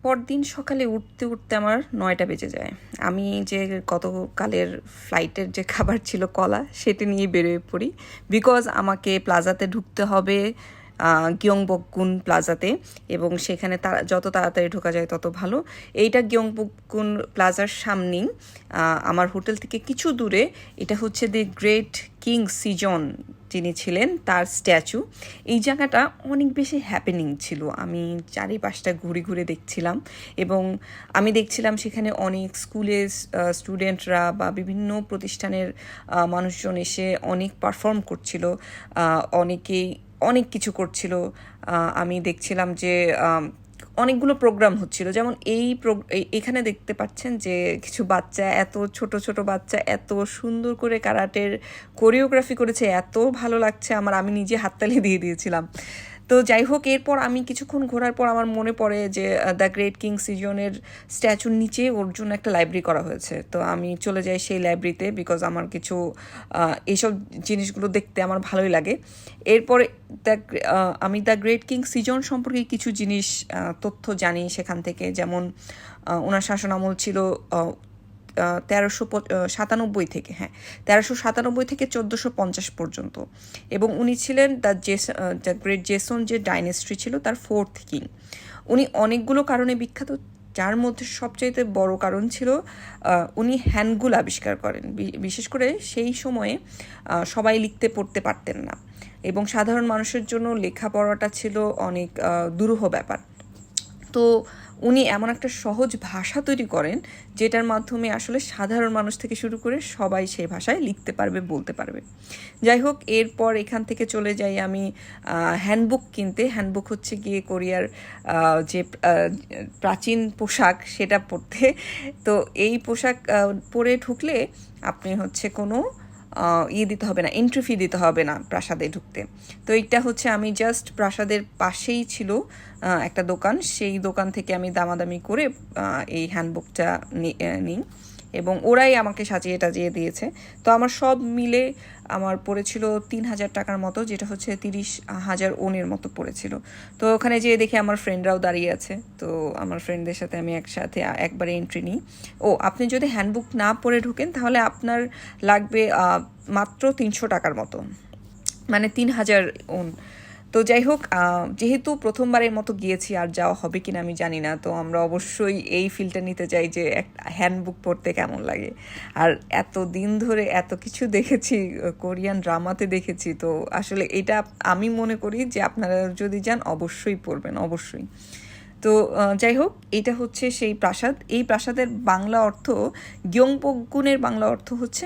পরদিন সকালে উঠতে উঠতে আমার ৯টা বেজে যায়। আমি যে গতকালের ফ্লাইটের যে খাবার ছিল কলা, সেটা নিয়ে বেরোয় পড়ি। বিকজ আমাকে প্লাজাতে ঢুকতে হবে, গিয়ংবকগুন প্লাজাতে, এবং সেখানে যত তাড়াতাড়ি ঢোকা যায় তত ভালো। এইটা গিয়ংবকগুন প্লাজার সামনেই, আমার হোটেল থেকে কিছু দূরে। এটা হচ্ছে দি গ্রেট কিং সিজন যিনি ছিলেন তার স্ট্যাচু। এই জায়গাটা অনেক বেশি হ্যাপেনিং ছিল। আমি চারিপাশটা ঘুরে ঘুরে দেখছিলাম, এবং আমি দেখছিলাম সেখানে অনেক স্কুলের স্টুডেন্টরা বা বিভিন্ন প্রতিষ্ঠানের মানুষজন এসে অনেক পারফর্ম করছিল, অনেকেই অনেক কিছু করছিল। আমি দেখছিলাম যে অনেকগুলো প্রোগ্রাম হচ্ছিল, যেমন এখানে দেখতে পাচ্ছেন যে কিছু বাচ্চা, এত ছোট ছোট বাচ্চা এত সুন্দর করে কারাটের কোরিওগ্রাফি করেছে, এত ভালো লাগছে আমার, আমি নিজে হাততালি দিয়ে দিয়েছিলাম। তো যাই হোক, এরপর আমি কিছুক্ষণ ঘোরার পর আমার মনে পড়ে যে দ্য গ্রেট কিং সিজনের স্ট্যাচুর নিচে ওর জন্য একটা লাইব্রেরি করা হয়েছে। তো আমি চলে যাই সেই লাইব্রেরিতে, বিকজ আমার কিছু এইসব জিনিসগুলো দেখতে আমার ভালোই লাগে। এরপরে আমি দ্য গ্রেট কিং সিজন সম্পর্কে কিছু জিনিস তথ্য জানি সেখান থেকে, যেমন ওনার শাসন আমল ছিল 1397 থেকে, 1397 থেকে 1450 পর্যন্ত, এবং উনি ছিলেন দ্য গ্রেট জেসন যে ডাইনেস্ট্রি ছিল তার 4th কিং। উনি অনেকগুলো কারণে বিখ্যাত, যার মধ্যে সবচাইতে বড় কারণ ছিল উনি হ্যান্ডগুল আবিষ্কার করেন। বিশেষ করে সেই সময়ে সবাই লিখতে পড়তে পারতেন না, এবং সাধারণ মানুষের জন্য লেখাপড়াটা ছিল অনেক দুরূহ ব্যাপার। তো উনি এমন একটা সহজ ভাষা তৈরি করেন যেটার মাধ্যমে আসলে সাধারণ মানুষ থেকে শুরু করে সবাই সেই ভাষায় লিখতে পারবে, বলতে পারবে। যাই হোক, এরপর এখান থেকে চলে যাই আমি হ্যান্ডবুক কিনতে। হ্যান্ডবুক হচ্ছে গিয়ে কোরিয়ার যে প্রাচীন পোশাক সেটা পরতে। তো এই পোশাক পরে ঢুকলে আপনি হচ্ছে কোনো দিতে হবে না, এন্ট্রি ফি দিতে হবে না প্রাসাদে ঢুকতে। তো এইটা হচ্ছে, আমি জাস্ট প্রাসাদের পাশেই ছিল একটা দোকান, সেই দোকান থেকে আমি দামাদামি করে এই হ্যান্ডবুকটা নিই, এবং ওরাই আমাকে সাজিয়ে টাজিয়ে দিয়েছে। তো আমার সব মিলে আমার পড়েছিল 3000 টাকার মতো, যেটা হচ্ছে 30,000 ওনের মতো পড়েছিল। তো ওখানে যেয়ে দেখে আমার ফ্রেন্ডরাও দাঁড়িয়ে আছে, তো আমার ফ্রেন্ডদের সাথে আমি একসাথে একবারে এন্ট্রি নিই। আপনি যদি হ্যান্ডবুক না পড়ে ঢুকেন তাহলে আপনার লাগবে মাত্র 300 টাকার মতো, মানে 3000 ওন। তো যাই হোক, যেহেতু প্রথমবারের মতো গিয়েছি, আর যাওয়া হবে কিনা আমি জানি না, তো আমরা অবশ্যই এই ফিলটা নিতে চাই যে একটা হ্যান্ডবুক পড়তে কেমন লাগে। আর এত দিন ধরে এত কিছু দেখেছি, কোরিয়ান ড্রামাতে দেখেছি, তো আসলে এটা আমি মনে করি যে আপনারা যদি যান অবশ্যই পড়বেন, অবশ্যই। তো যাই হোক, এটা হচ্ছে সেই প্রাসাদ। এই প্রাসাদের বাংলা অর্থ, গিয়ংবকগুনের বাংলা অর্থ হচ্ছে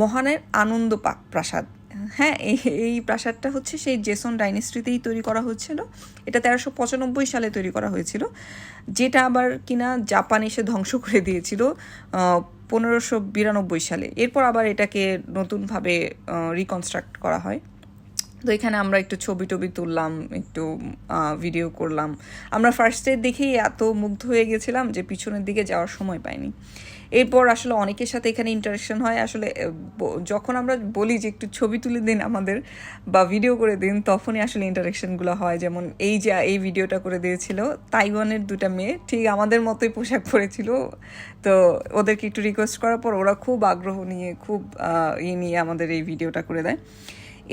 মহানের আনন্দ প্রাসাদ। হ্যাঁ, এই প্রাসাদটা হচ্ছে সেই জেসন ডাইনেস্ট্রিতেই তৈরি করা হয়েছিল। এটা 1395 সালে তৈরি করা হয়েছিল, যেটা আবার কিনা জাপান এসে ধ্বংস করে দিয়েছিল 1592 সালে। এরপর আবার এটাকে নতুনভাবে রিকনস্ট্রাক্ট করা হয়। তো এখানে আমরা একটু ছবি টবি তুললাম, একটু ভিডিও করলাম। আমরা ফার্স্টে দেখেই এত মুগ্ধ হয়ে গেছিলাম যে পিছনের দিকে যাওয়ার সময় পাইনি। এরপর আসলে অনেকের সাথে এখানে ইন্টারাকশন হয়। আসলে যখন আমরা বলি যে একটু ছবি তুলে দিন আমাদের বা ভিডিও করে দিন, তখনই আসলে ইন্টারাকশনগুলো হয়। যেমন এই ভিডিওটা করে দিয়েছিল তাইওয়ানের 2টা মেয়ে, ঠিক আমাদের মতোই পোশাক পরেছিল। তো ওদেরকে একটু রিকোয়েস্ট করার পর ওরা খুব আগ্রহ নিয়ে, খুব নিয়ে আমাদের এই ভিডিওটা করে দেয়।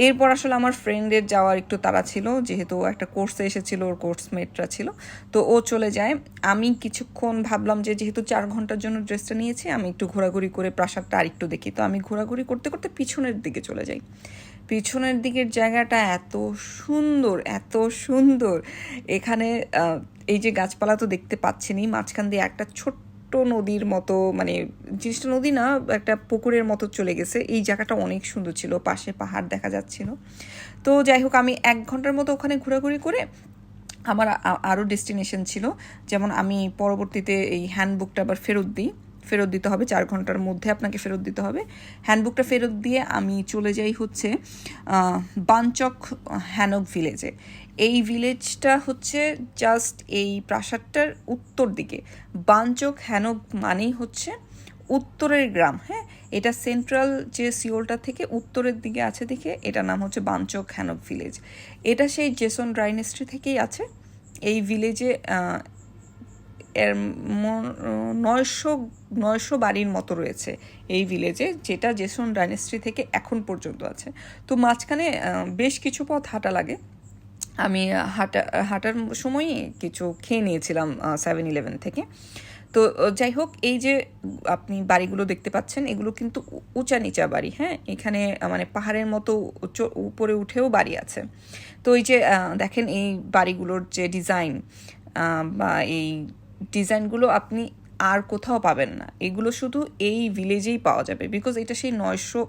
এরপর আসলে আমার ফ্রেন্ডের যাওয়ার একটু তাড়া ছিল, যেহেতু একটা কোর্সে এসেছিল, ওর কোর্সমেটরা ছিল, তো ও চলে যায়। আমি কিছুক্ষণ ভাবলাম যে যেহেতু 4 ঘন্টার জন্য ড্রেসটা নিয়েছি, আমি একটু ঘোরাঘুরি করে প্রাসাদটা আরেকটু দেখি। তো আমি ঘোরাঘুরি করতে করতে পিছনের দিকে চলে যাই। পিছনের দিকের জায়গাটা এত সুন্দর, এত সুন্দর। এখানে এই যে গাছপালা তো দেখতে পাচ্ছেনই, মাঝখান দিয়ে একটা ছোট্ট নদীর মতো, মানে জিনিসটা নদী না, একটা পুকুরের মতো চলে গেছে। এই জায়গাটা অনেক সুন্দর ছিল, পাশে পাহাড় দেখা যাচ্ছিল। তো যাই হোক, আমি 1 ঘন্টার মতো ওখানে ঘোরাঘুরি করে আমার আরও ডেস্টিনেশন ছিল। যেমন আমি পরবর্তীতে এই হ্যান্ডবুকটা আবার ফেরত দিতে হবে, 4 ঘন্টার মধ্যে আপনাকে ফেরত দিতে হবে। হ্যান্ডবুকটা ফেরত দিয়ে আমি চলে যাই হচ্ছে বানচক হ্যানক ভিলেজে। এই ভিলেজটা হচ্ছে জাস্ট এই প্রাসাদটার উত্তর দিকে। বানচক হ্যানক মানেই হচ্ছে উত্তরের গ্রাম। হ্যাঁ, এটা সেন্ট্রাল যে সিওলটা থেকে উত্তরের দিকে আছে দেখে এটার নাম হচ্ছে বানচক হ্যানক ভিলেজ। এটা সেই জেসন ডাইনেস্ট্রি থেকেই আছে। এই ভিলেজে এর 900 বাড়ির মতো রয়েছে এই ভিলেজে, যেটা জেসন ডাইনেস্টি থেকে এখন পর্যন্ত আছে। তো মাঝখানে বেশ কিছু পথ হাঁটা লাগে। আমি হাঁটার সময়ই কিছু খেয়ে নিয়েছিলাম 7-Eleven থেকে। তো যাই হোক, এই যে আপনি বাড়িগুলো দেখতে পাচ্ছেন, এগুলো কিন্তু উঁচা নিচা বাড়ি, হ্যাঁ। এখানে মানে পাহাড়ের মতো উপরে উঠেও বাড়ি আছে। তো এই যে দেখেন এই বাড়িগুলোর যে ডিজাইন বা এই ডিজাইনগুলো আপনি আর কোথাও পাবেন না, এগুলো শুধু এই ভিলেজেই পাওয়া যাবে। বিকজ এটা সেই 900,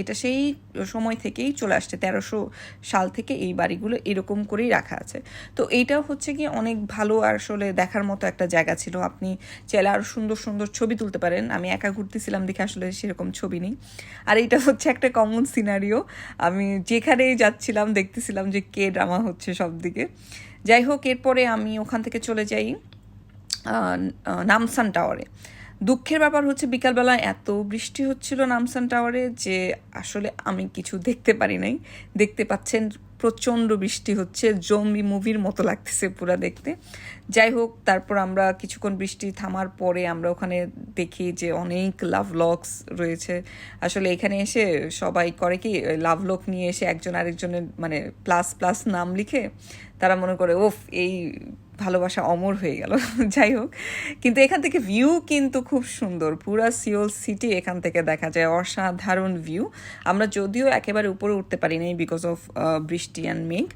এটা সেই সময় থেকেই চলে আসছে, 1300 সাল থেকে এই বাড়িগুলো এরকম করেই রাখা আছে। তো এইটাও হচ্ছে কি অনেক ভালো আসলে দেখার মতো একটা জায়গা ছিল। আপনি চাইলে আরও সুন্দর সুন্দর ছবি তুলতে পারেন। আমি একা ঘুরতেছিলাম দেখে আসলে সেরকম ছবি নেই। আর এটা হচ্ছে একটা কমন সিনারিও, আমি যেখানেই যাচ্ছিলাম দেখতেছিলাম যে কে ড্রামা হচ্ছে সব দিকে। যাই হোক, এরপরে আমি ওখান থেকে চলে যাই নামসান টাওয়ারে। দুঃখের ব্যাপার হচ্ছে বিকালবেলা এত বৃষ্টি হচ্ছিল নামসান টাওয়ারে যে আসলে আমি কিছু দেখতে পারি নাই। দেখতে পাচ্ছেন প্রচণ্ড বৃষ্টি হচ্ছে, জম্বি মুভির মতো লাগতেছে পুরা দেখতে। যাই হোক, তারপর আমরা কিছুক্ষণ বৃষ্টি থামার পরে আমরা ওখানে দেখি যে অনেক লাভলকস রয়েছে। আসলে এখানে এসে সবাই করে কি, লাভলক নিয়ে এসে একজন আরেকজনের মানে প্লাস প্লাস নাম লিখে তারা মনে করে ওফ এই ভালোবাসা অমর হয়ে গেল। যাই হোক, কিন্তু এখান থেকে ভিউ কিন্তু খুব সুন্দর, পুরা সিওল সিটি এখান থেকে দেখা যায়, অসাধারণ ভিউ। আমরা যদিও একেবারে উপরে উঠতে পারি নাই বিকজ অফ বৃষ্টি অ্যান্ড মেঘ,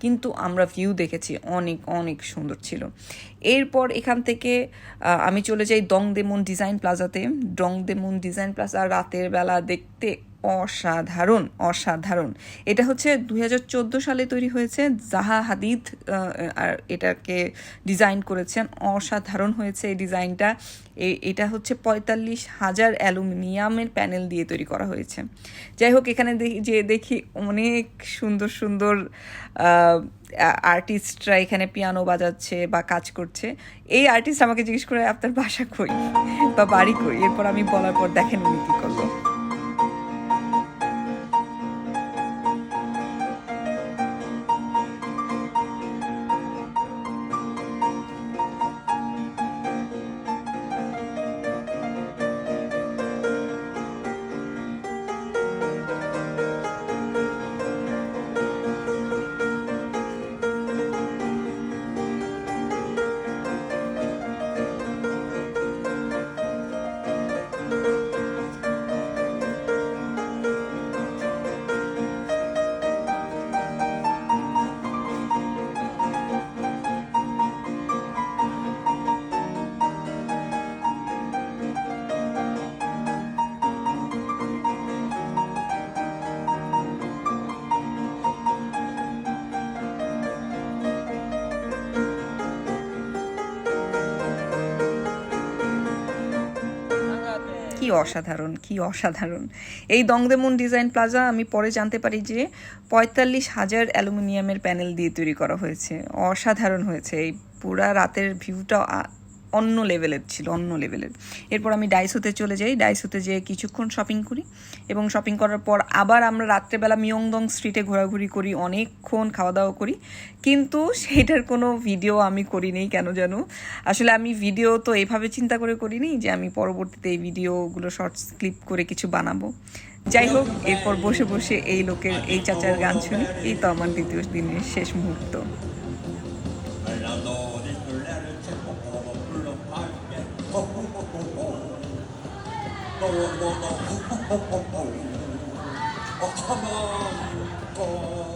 কিন্তু আমরা ভিউ দেখেছি, অনেক অনেক সুন্দর ছিল। এরপর এখান থেকে আমি চলে যাই দংদেমন ডিজাইন প্লাজাতে। দংদেমন ডিজাইন প্লাজা রাতের বেলা দেখতে অসাধারণ অসাধারণ। এটা হচ্ছে 2014 সালে তৈরি হয়েছে, জাহা হাদিদ আর এটাকে ডিজাইন করেছেন। অসাধারণ হয়েছে এই ডিজাইনটা। এটা হচ্ছে 45,000 অ্যালুমিনিয়ামের প্যানেল দিয়ে তৈরি করা হয়েছে। যাই হোক, এখানে দেখি অনেক সুন্দর সুন্দর আর্টিস্টরা এখানে পিয়ানো বাজাচ্ছে বা কাজ করছে। এই আর্টিস্ট আমাকে জিজ্ঞেস করে আপনার বাসা কই বা বাড়ি কই, এরপর আমি বলার পর দেখেন উনি কী করলো। কি অসাধারণ, কি অসাধারণ এই দংদেমন ডিজাইন প্লাজা। আমি পরে জানতে পারি যে 45,000 অ্যালুমিনিয়ামের প্যানেল দিয়ে তৈরি করা হয়েছে। অসাধারণ হয়েছে, এই পুরা রাতের ভিউটা অন্য লেভেলের ছিল, অন্য লেভেলের। এরপর আমি ডাইসোতে চলে যাই, ডাইসোতে যেয়ে কিছুক্ষণ শপিং করি এবং শপিং করার পর আবার আমরা রাত্রেবেলা মিয়ংদং স্ট্রিটে ঘোরাঘুরি করি, অনেকক্ষণ খাওয়া দাওয়া করি। কিন্তু সেইটার কোনো ভিডিও আমি করিনি কেন জানো। আসলে আমি ভিডিও তো এইভাবে চিন্তা করে করিনি যে আমি পরবর্তীতে এই ভিডিওগুলো শর্টস ক্লিপ করে কিছু বানাবো। যাই হোক, এরপর বসে বসে এই লোকের এই চাচার গান শুনি। এই তো আমার দ্বিতীয় দিনের শেষ মুহূর্ত। Oh, come on,